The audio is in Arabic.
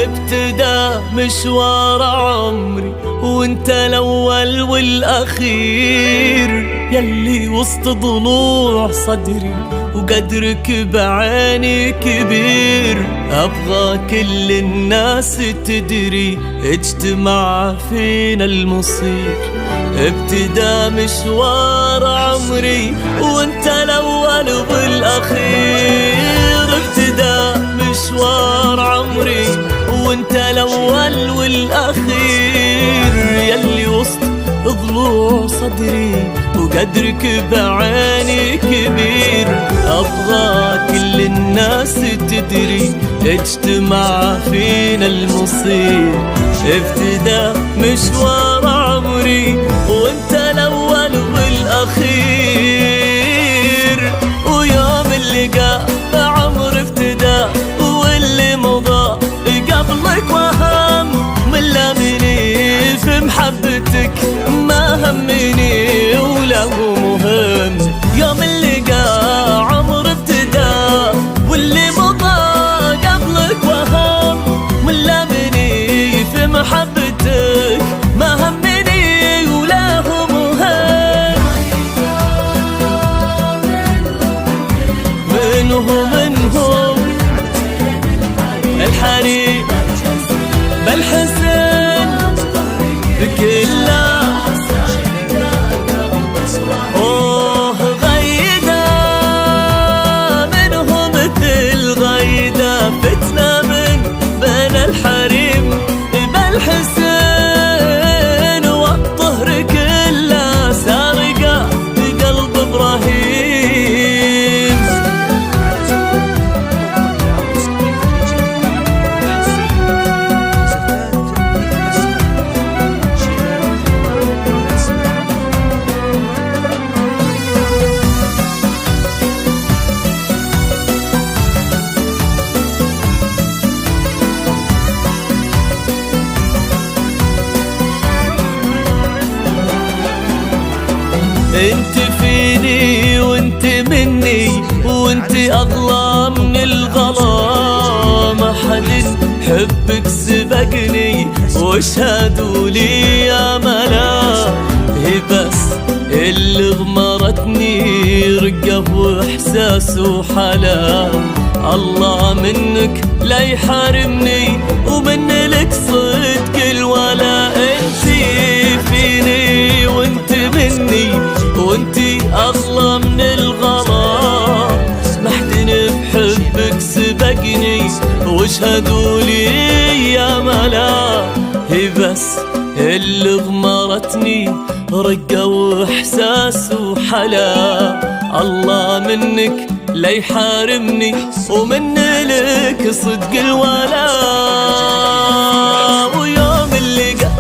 ابتدى مشوار عمري وانت الاول والاخير، يلي وسط ضلوع صدري وقدرك بعيني كبير. ابغى كل الناس تدري اجتمع فينا المصير. ابتدى مشوار عمري وانت الاول والاخير، ابتدى مشوار عمري وانت الاول والاخير، يلي وسط ضلوع صدري وقدرك بعيني كبير. ابغى كل الناس تدري اجتمع فينا المصير. ابتدى مشوار عمري وانت الاول والاخير، ويوم اللقاء عمر ابتدى واللي مضى قبلك وهم. ملا مني في محبتك ما همني ولا هو مهم. يوم اللقاء عمر ابتدى واللي مضى قبلك وهم. ملا مني في محبتك ما همني ولا هو مهم. منهم الحريم بالحسن بكله غيدا، منهم مثل غيدا فتنة من بين الحريم بالحسن، والطهر كله سارقة بقلب إبراهيم. انت فيني وانت مني وانت اغلى من الغلا. ما حد حبك سبقني واشهدوا لي يا ملا. هي بس اللي غمرتني رقه واحساس وحلا. الله منك لا يحرمني ومن لك صدق الولا. انتي فيني وانت مني وانتي اغلى من الغلا. محدن بحبك سبقني واشهدوا لي يا ملا. هي بس اللي غمرتني رقة واحساس وحلا. الله منك لا يحارمني ومن لك صدق الولا. ويوم اللقاء